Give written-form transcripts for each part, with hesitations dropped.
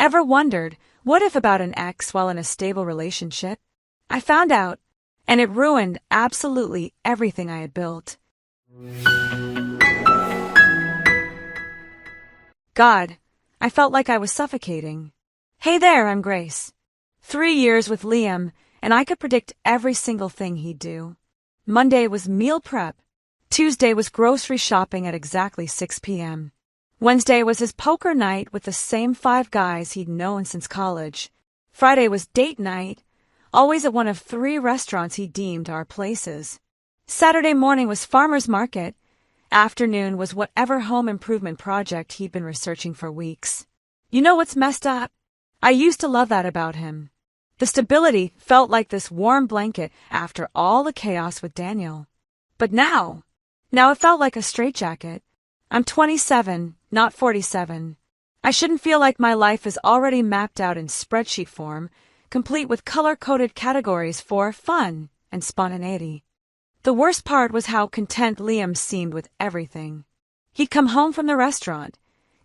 Ever wondered, what if about an ex while in a stable relationship? I found out, and it ruined absolutely everything I had built. God, I felt like I was suffocating. Hey there, I'm Grace. 3 years with Liam, and I could predict every single thing he'd do. Monday was meal prep. Tuesday was grocery shopping at exactly 6 p.m. Wednesday was his poker night with the same 5 guys he'd known since college. Friday was date night, always at one of 3 restaurants he deemed our places. Saturday morning was farmer's market. Afternoon was whatever home improvement project he'd been researching for weeks. You know what's messed up? I used to love that about him. The stability felt like this warm blanket after all the chaos with Daniel. But now it felt like a straitjacket. I'm 27, not 47. I shouldn't feel like my life is already mapped out in spreadsheet form, complete with color-coded categories for fun and spontaneity. The worst part was how content Liam seemed with everything. He'd come home from the restaurant,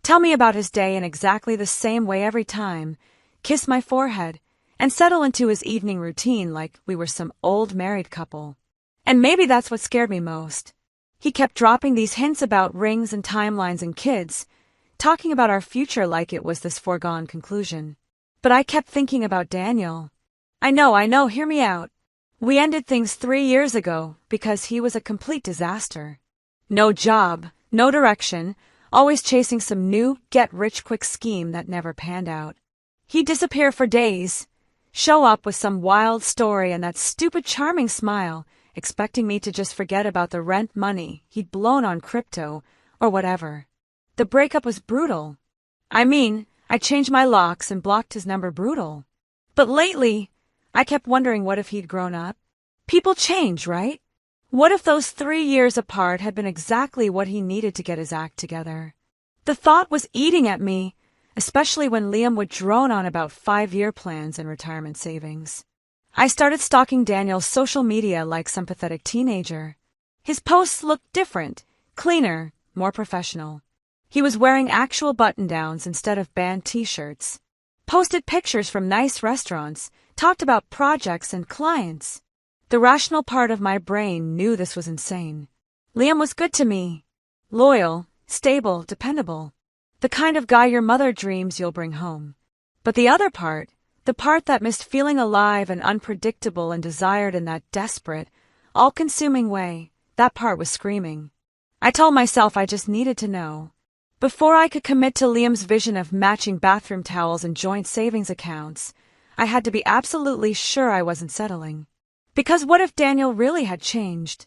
tell me about his day in exactly the same way every time, kiss my forehead, and settle into his evening routine like we were some old married couple. And maybe that's what scared me most. He kept dropping these hints about rings and timelines and kids, talking about our future like it was this foregone conclusion. But I kept thinking about Daniel. I know, hear me out. We ended things 3 years ago because he was a complete disaster. No job, no direction, always chasing some new get-rich-quick scheme that never panned out. He'd disappear for days, show up with some wild story and that stupid charming smile, expecting me to just forget about the rent money he'd blown on crypto or whatever. The breakup was brutal. I changed my locks and blocked his number brutal. But lately, I kept wondering what if he'd grown up. People change, right? What if those 3 years apart had been exactly what he needed to get his act together? The thought was eating at me, especially when Liam would drone on about 5-year plans and retirement savings. I started stalking Daniel's social media like some pathetic teenager. His posts looked different, cleaner, more professional. He was wearing actual button-downs instead of band t-shirts. Posted pictures from nice restaurants, talked about projects and clients. The rational part of my brain knew this was insane. Liam was good to me. Loyal, stable, dependable. The kind of guy your mother dreams you'll bring home. But the other part, the part that missed feeling alive and unpredictable and desired in that desperate, all-consuming way, that part was screaming. I told myself I just needed to know. Before I could commit to Liam's vision of matching bathroom towels and joint savings accounts, I had to be absolutely sure I wasn't settling. Because what if Daniel really had changed?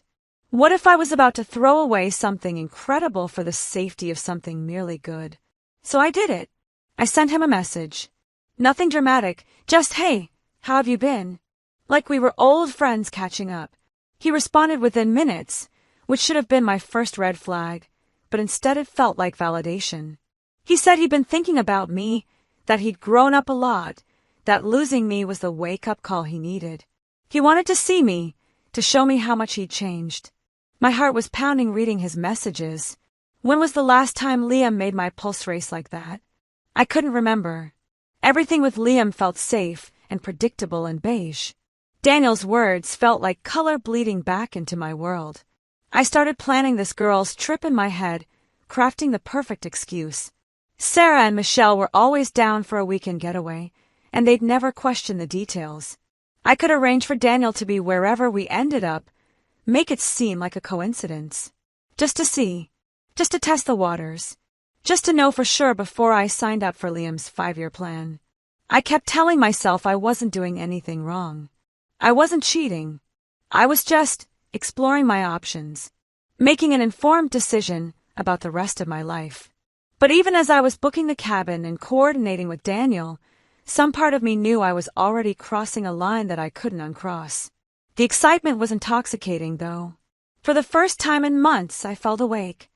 What if I was about to throw away something incredible for the safety of something merely good? So I did it. I sent him a message. Nothing dramatic, just, hey, how have you been? Like we were old friends catching up. He responded within minutes, which should have been my first red flag, but instead it felt like validation. He said he'd been thinking about me, that he'd grown up a lot, that losing me was the wake-up call he needed. He wanted to see me, to show me how much he'd changed. My heart was pounding reading his messages. When was the last time Liam made my pulse race like that? I couldn't remember. Everything with Liam felt safe and predictable and beige. Daniel's words felt like color bleeding back into my world. I started planning this girl's trip in my head, crafting the perfect excuse. Sarah and Michelle were always down for a weekend getaway, and they'd never question the details. I could arrange for Daniel to be wherever we ended up, make it seem like a coincidence. Just to see, just to test the waters, just to know for sure before I signed up for Liam's 5-year plan. I kept telling myself I wasn't doing anything wrong. I wasn't cheating. I was just exploring my options, making an informed decision about the rest of my life. But even as I was booking the cabin and coordinating with Daniel, some part of me knew I was already crossing a line that I couldn't uncross. The excitement was intoxicating, though. For the first time in months, I felt awake.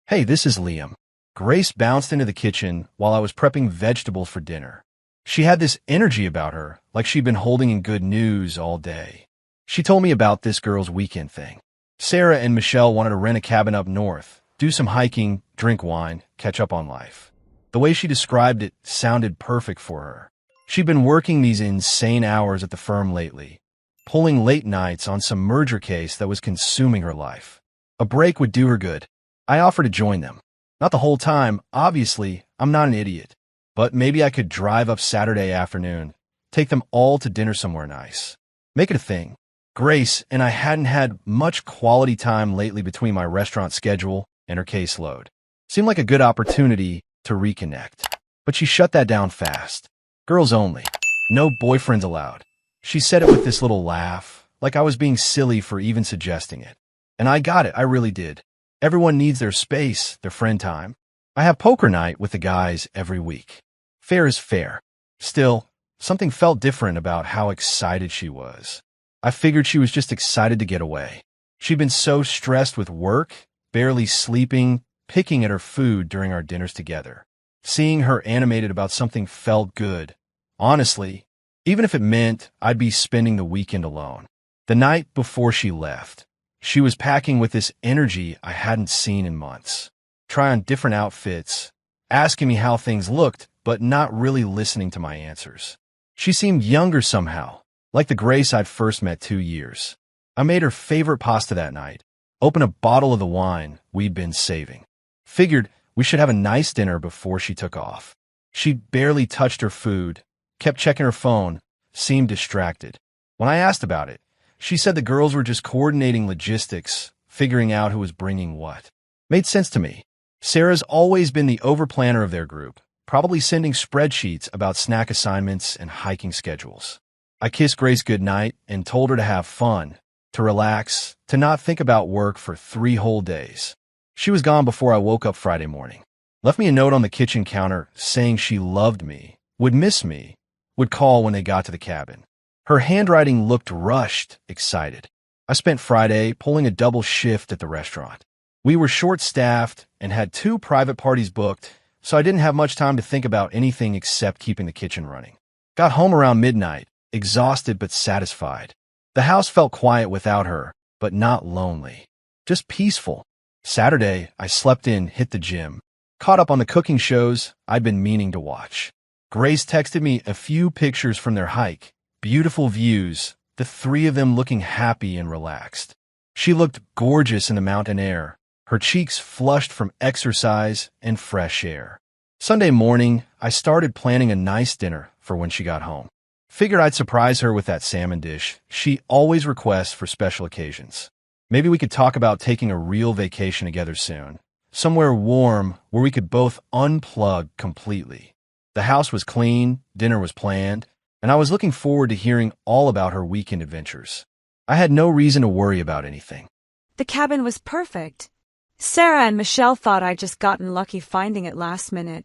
Hey, this is Liam. Grace bounced into the kitchen while I was prepping vegetables for dinner. She had this energy about her, like she'd been holding in good news all day. She told me about this girl's weekend thing. Sarah and Michelle wanted to rent a cabin up north, do some hiking, drink wine, catch up on life. The way she described it sounded perfect for her. She'd been working these insane hours at the firm lately, pulling late nights on some merger case that was consuming her life. A break would do her good. I offered to join them. Not the whole time, obviously, I'm not an idiot. But maybe I could drive up Saturday afternoon, take them all to dinner somewhere nice. Make it a thing. Grace and I hadn't had much quality time lately between my restaurant schedule and her caseload. Seemed like a good opportunity to reconnect. But she shut that down fast. Girls only. No boyfriends allowed. She said it with this little laugh, like I was being silly for even suggesting it. And I got it, I really did. Everyone needs their space, their friend time. I have poker night with the guys every week. Fair is fair. Still, something felt different about how excited she was. I figured she was just excited to get away. She'd been so stressed with work, barely sleeping, picking at her food during our dinners together. Seeing her animated about something felt good. Honestly, even if it meant I'd be spending the weekend alone. The night before she left, she was packing with this energy I hadn't seen in months. Trying on different outfits, asking me how things looked, but not really listening to my answers. She seemed younger somehow, like the Grace I'd first met 2 years. I made her favorite pasta that night, opened a bottle of the wine we'd been saving. Figured we should have a nice dinner before she took off. She'd barely touched her food, kept checking her phone, seemed distracted. When I asked about it, she said the girls were just coordinating logistics, figuring out who was bringing what. Made sense to me. Sarah's always been the overplanner of their group, probably sending spreadsheets about snack assignments and hiking schedules. I kissed Grace goodnight and told her to have fun, to relax, to not think about work for 3 whole days. She was gone before I woke up Friday morning. Left me a note on the kitchen counter saying she loved me, would miss me, would call when they got to the cabin. Her handwriting looked rushed, excited. I spent Friday pulling a double shift at the restaurant. We were short-staffed and had 2 private parties booked, so I didn't have much time to think about anything except keeping the kitchen running. Got home around midnight, exhausted but satisfied. The house felt quiet without her, but not lonely. Just peaceful. Saturday, I slept in, hit the gym, caught up on the cooking shows I'd been meaning to watch. Grace texted me a few pictures from their hike. Beautiful views, the 3 of them looking happy and relaxed. She looked gorgeous in the mountain air, her cheeks flushed from exercise and fresh air. Sunday morning, I started planning a nice dinner for when she got home. Figured I'd surprise her with that salmon dish she always requests for special occasions. Maybe we could talk about taking a real vacation together soon. Somewhere warm where we could both unplug completely. The house was clean, dinner was planned, and I was looking forward to hearing all about her weekend adventures. I had no reason to worry about anything. The cabin was perfect. Sarah and Michelle thought I'd just gotten lucky finding it last minute,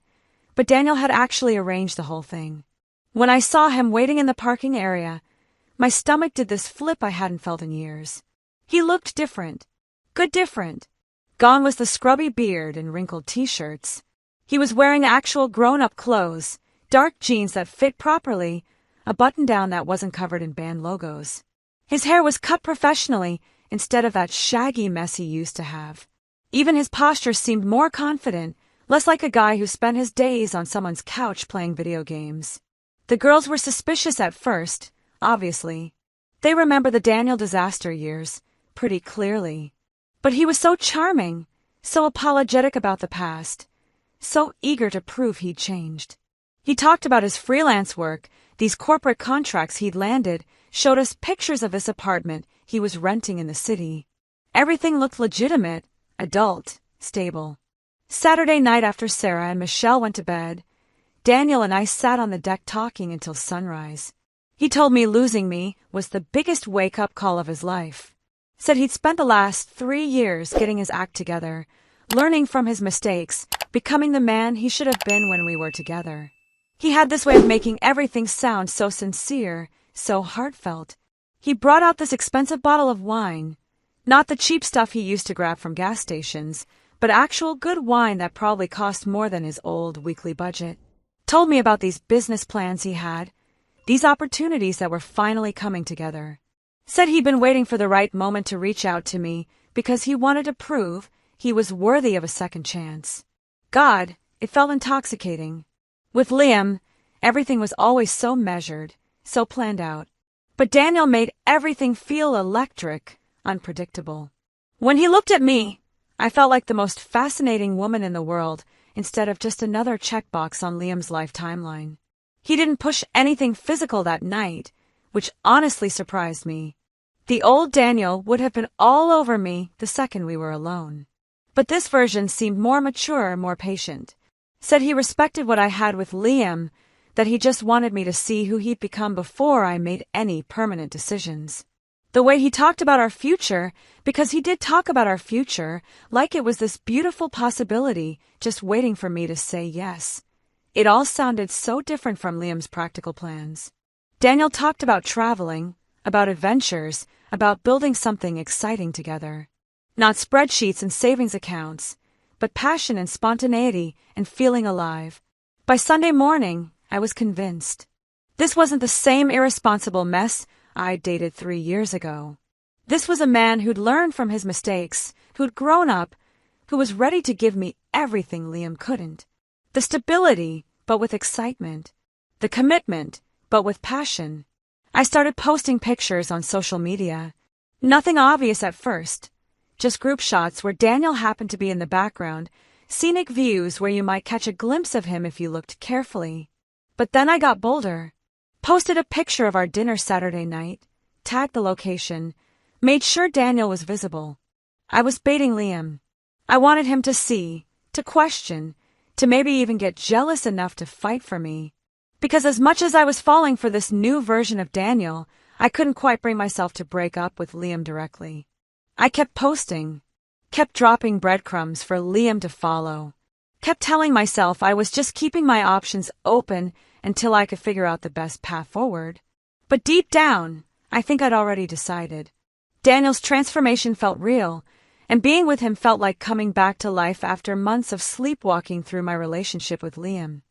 but Daniel had actually arranged the whole thing. When I saw him waiting in the parking area, my stomach did this flip I hadn't felt in years. He looked different. Good different. Gone was the scrubby beard and wrinkled t-shirts. He was wearing actual grown-up clothes, dark jeans that fit properly, a button-down that wasn't covered in band logos. His hair was cut professionally instead of that shaggy mess he used to have. Even his posture seemed more confident, less like a guy who spent his days on someone's couch playing video games. The girls were suspicious at first, obviously. They remember the Daniel disaster years pretty clearly. But he was so charming, so apologetic about the past, so eager to prove he'd changed. He talked about his freelance work, these corporate contracts he'd landed, showed us pictures of this apartment he was renting in the city. Everything looked legitimate, adult, stable. Saturday night after Sarah and Michelle went to bed, Daniel and I sat on the deck talking until sunrise. He told me losing me was the biggest wake-up call of his life. Said he'd spent the last 3 years getting his act together, learning from his mistakes, becoming the man he should have been when we were together. He had this way of making everything sound so sincere, so heartfelt. He brought out this expensive bottle of wine, not the cheap stuff he used to grab from gas stations, but actual good wine that probably cost more than his old weekly budget. Told me about these business plans he had, these opportunities that were finally coming together. Said he'd been waiting for the right moment to reach out to me because he wanted to prove he was worthy of a second chance. God, It felt intoxicating. With Liam, everything was always so measured, so planned out. But Daniel made everything feel electric, unpredictable. When he looked at me, I felt like the most fascinating woman in the world instead of just another checkbox on Liam's life timeline. He didn't push anything physical that night, which honestly surprised me. The old Daniel would have been all over me the second we were alone. But this version seemed more mature, more patient. Said he respected what I had with Liam, that he just wanted me to see who he'd become before I made any permanent decisions. The way he talked about our future, because he did talk about our future, like it was this beautiful possibility just waiting for me to say yes. It all sounded so different from Liam's practical plans. Daniel talked about traveling, about adventures, about building something exciting together. Not spreadsheets and savings accounts, but passion and spontaneity and feeling alive. By Sunday morning, I was convinced. This wasn't the same irresponsible mess I'd dated 3 years ago. This was a man who'd learned from his mistakes, who'd grown up, who was ready to give me everything Liam couldn't. The stability, but with excitement. The commitment, but with passion. I started posting pictures on social media. Nothing obvious at first. Just group shots where Daniel happened to be in the background, scenic views where you might catch a glimpse of him if you looked carefully. But then I got bolder. Posted a picture of our dinner Saturday night, tagged the location, made sure Daniel was visible. I was baiting Liam. I wanted him to see, to question, to maybe even get jealous enough to fight for me. Because as much as I was falling for this new version of Daniel, I couldn't quite bring myself to break up with Liam directly. I kept posting, kept dropping breadcrumbs for Liam to follow, kept telling myself I was just keeping my options open until I could figure out the best path forward. But deep down, I think I'd already decided. Daniel's transformation felt real, and being with him felt like coming back to life after months of sleepwalking through my relationship with Liam.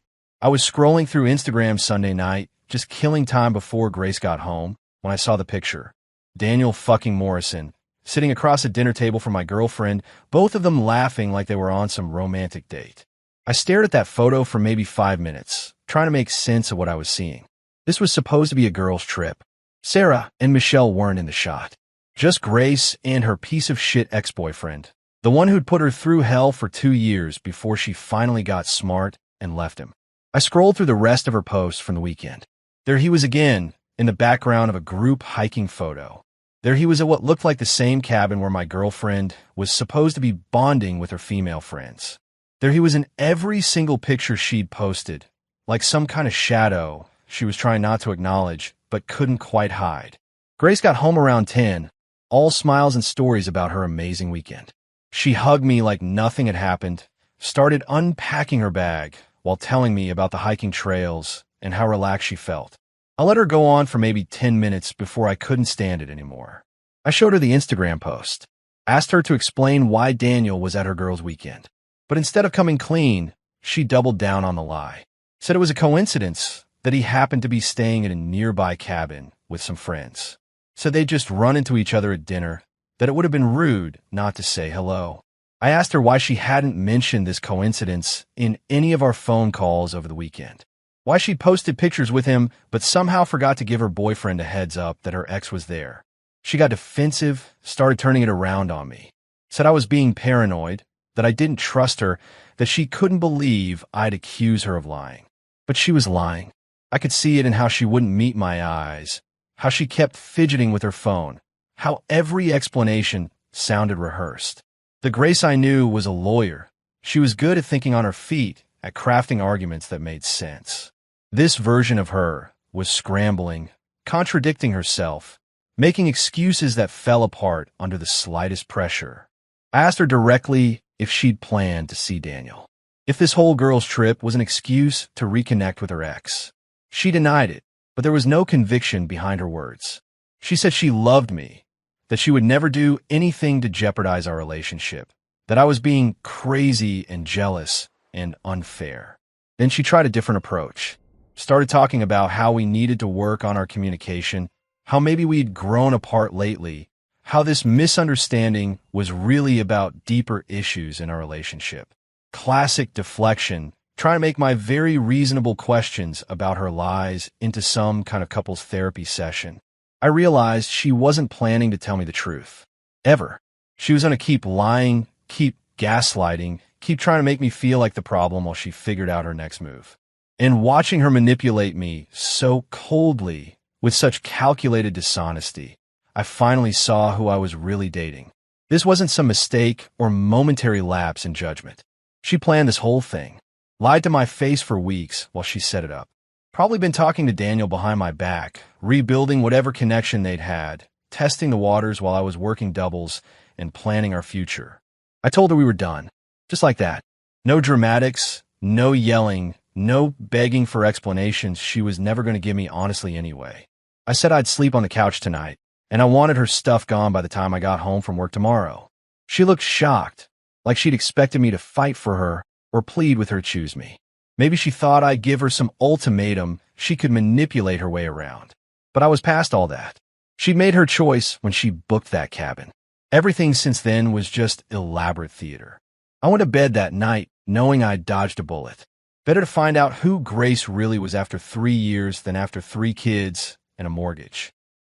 I was scrolling through Instagram Sunday night, just killing time before Grace got home, when I saw the picture. Daniel fucking Morrison, sitting across a dinner table from my girlfriend, both of them laughing like they were on some romantic date. I stared at that photo for maybe 5 minutes, trying to make sense of what I was seeing. This was supposed to be a girls' trip. Sarah and Michelle weren't in the shot. Just Grace and her piece of shit ex-boyfriend, the one who'd put her through hell for 2 years before she finally got smart and left him. I scrolled through the rest of her posts from the weekend. There he was again, in the background of a group hiking photo. There he was at what looked like the same cabin where my girlfriend was supposed to be bonding with her female friends. There he was in every single picture she'd posted, like some kind of shadow she was trying not to acknowledge, but couldn't quite hide. Grace got home around 10, all smiles and stories about her amazing weekend. She hugged me like nothing had happened, started unpacking her bag while telling me about the hiking trails and how relaxed she felt. I let her go on for maybe 10 minutes before I couldn't stand it anymore. I showed her the Instagram post, asked her to explain why Daniel was at her girls' weekend. But instead of coming clean, she doubled down on the lie. Said it was a coincidence that he happened to be staying in a nearby cabin with some friends. Said they'd just run into each other at dinner, that it would have been rude not to say hello. I asked her why she hadn't mentioned this coincidence in any of our phone calls over the weekend. Why she'd posted pictures with him but somehow forgot to give her boyfriend a heads up that her ex was there. She got defensive, started turning it around on me. Said I was being paranoid, that I didn't trust her, that she couldn't believe I'd accuse her of lying. But she was lying. I could see it in how she wouldn't meet my eyes, how she kept fidgeting with her phone, how every explanation sounded rehearsed. The Grace I knew was a lawyer. She was good at thinking on her feet, at crafting arguments that made sense. This version of her was scrambling, contradicting herself, making excuses that fell apart under the slightest pressure. I asked her directly if she'd planned to see Daniel, if this whole girls' trip was an excuse to reconnect with her ex. She denied it, but there was no conviction behind her words. She said she loved me, that she would never do anything to jeopardize our relationship, that I was being crazy and jealous and unfair. Then she tried a different approach, started talking about how we needed to work on our communication, how maybe we'd grown apart lately, how this misunderstanding was really about deeper issues in our relationship. Classic deflection trying to make my very reasonable questions about her lies into some kind of couples therapy session. I realized she wasn't planning to tell me the truth. Ever. She was going to keep lying, keep gaslighting, keep trying to make me feel like the problem while she figured out her next move. And watching her manipulate me so coldly, with such calculated dishonesty, I finally saw who I was really dating. This wasn't some mistake or momentary lapse in judgment. She planned this whole thing, lied to my face for weeks while she set it up. Probably been talking to Daniel behind my back, rebuilding whatever connection they'd had, testing the waters while I was working doubles and planning our future. I told her we were done. Just like that. No dramatics, no yelling, no begging for explanations she was never going to give me honestly anyway. I said I'd sleep on the couch tonight, and I wanted her stuff gone by the time I got home from work tomorrow. She looked shocked, like she'd expected me to fight for her or plead with her to choose me. Maybe she thought I'd give her some ultimatum she could manipulate her way around. But I was past all that. She'd made her choice when she booked that cabin. Everything since then was just elaborate theater. I went to bed that night knowing I'd dodged a bullet. Better to find out who Grace really was after 3 years than after 3 kids and a mortgage.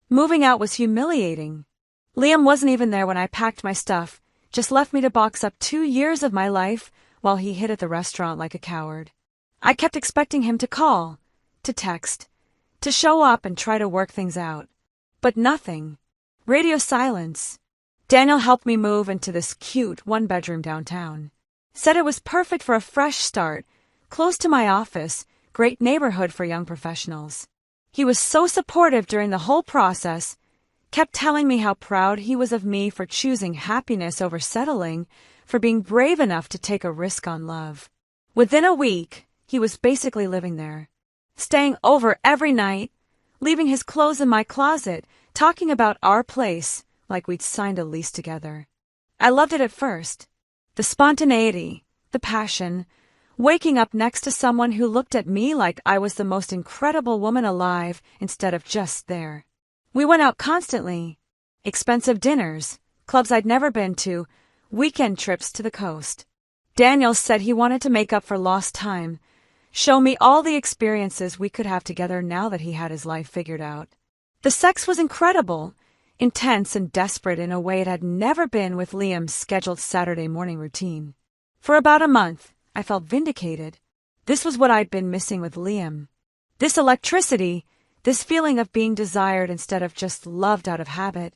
Moving out was humiliating. Liam wasn't even there when I packed my stuff, just left me to box up 2 years of my life while he hid at the restaurant like a coward. I kept expecting him to call, to text, to show up and try to work things out. But nothing. Radio silence. Daniel helped me move into this cute one-bedroom downtown. Said it was perfect for a fresh start, close to my office, great neighborhood for young professionals. He was so supportive during the whole process, kept telling me how proud he was of me for choosing happiness over settling, for being brave enough to take a risk on love. Within a week, he was basically living there, staying over every night, leaving his clothes in my closet, talking about our place like we'd signed a lease together. I loved it at first. The spontaneity, the passion, waking up next to someone who looked at me like I was the most incredible woman alive instead of just there. We went out constantly. Expensive dinners, clubs I'd never been to, weekend trips to the coast. Daniel said he wanted to make up for lost time, show me all the experiences we could have together now that he had his life figured out. The sex was incredible, intense and desperate in a way it had never been with Liam's scheduled Saturday morning routine. For about a month, I felt vindicated. This was what I'd been missing with Liam. This electricity, this feeling of being desired instead of just loved out of habit.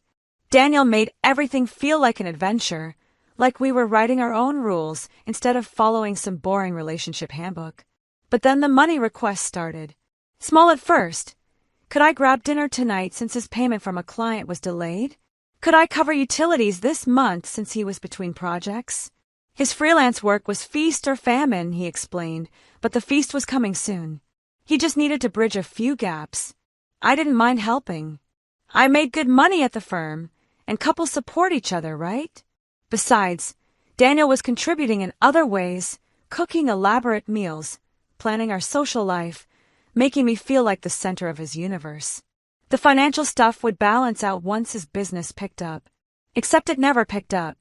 Daniel made everything feel like an adventure, like we were writing our own rules instead of following some boring relationship handbook. But then the money requests started. Small at first. Could I grab dinner tonight since his payment from a client was delayed? Could I cover utilities this month since he was between projects? His freelance work was feast or famine, he explained, but the feast was coming soon. He just needed to bridge a few gaps. I didn't mind helping. I made good money at the firm, and couples support each other, right? Besides, Daniel was contributing in other ways, cooking elaborate meals, planning our social life, making me feel like the center of his universe. The financial stuff would balance out once his business picked up. Except it never picked up.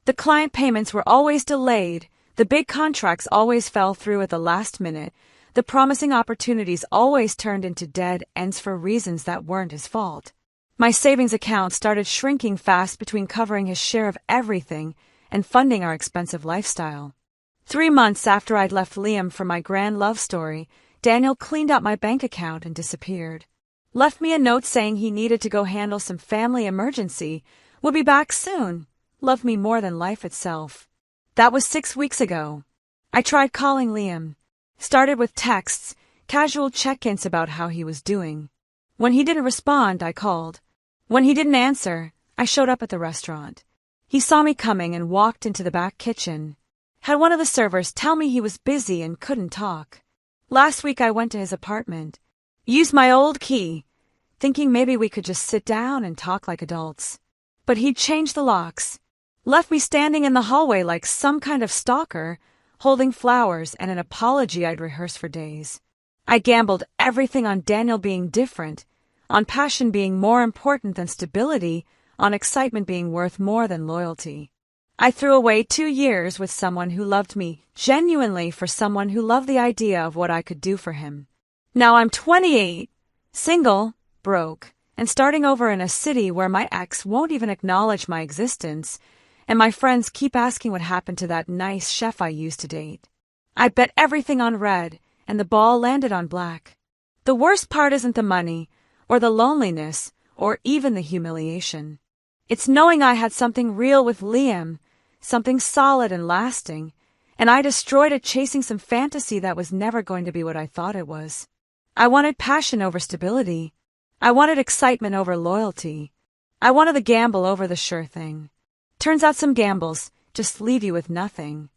The client payments were always delayed, the big contracts always fell through at the last minute, the promising opportunities always turned into dead ends for reasons that weren't his fault. My savings account started shrinking fast between covering his share of everything and funding our expensive lifestyle. 3 months after I'd left Liam for my grand love story, Daniel cleaned out my bank account and disappeared. Left me a note saying he needed to go handle some family emergency, would be back soon, loved me more than life itself. That was 6 weeks ago. I tried calling Liam. Started with texts, casual check-ins about how he was doing. When he didn't respond, I called. When he didn't answer, I showed up at the restaurant. He saw me coming and walked into the back kitchen. Had one of the servers tell me he was busy and couldn't talk. Last week I went to his apartment. Used my old key, thinking maybe we could just sit down and talk like adults. But he'd changed the locks. Left me standing in the hallway like some kind of stalker, holding flowers and an apology I'd rehearsed for days. I gambled everything on Daniel being different, on passion being more important than stability, on excitement being worth more than loyalty. I threw away 2 years with someone who loved me genuinely for someone who loved the idea of what I could do for him. Now I'm 28, single, broke, and starting over in a city where my ex won't even acknowledge my existence, and my friends keep asking what happened to that nice chef I used to date. I bet everything on red, and the ball landed on black. The worst part isn't the money, or the loneliness, or even the humiliation. It's knowing I had something real with Liam, something solid and lasting, and I destroyed it chasing some fantasy that was never going to be what I thought it was. I wanted passion over stability. I wanted excitement over loyalty. I wanted the gamble over the sure thing. Turns out some gambles just leave you with nothing.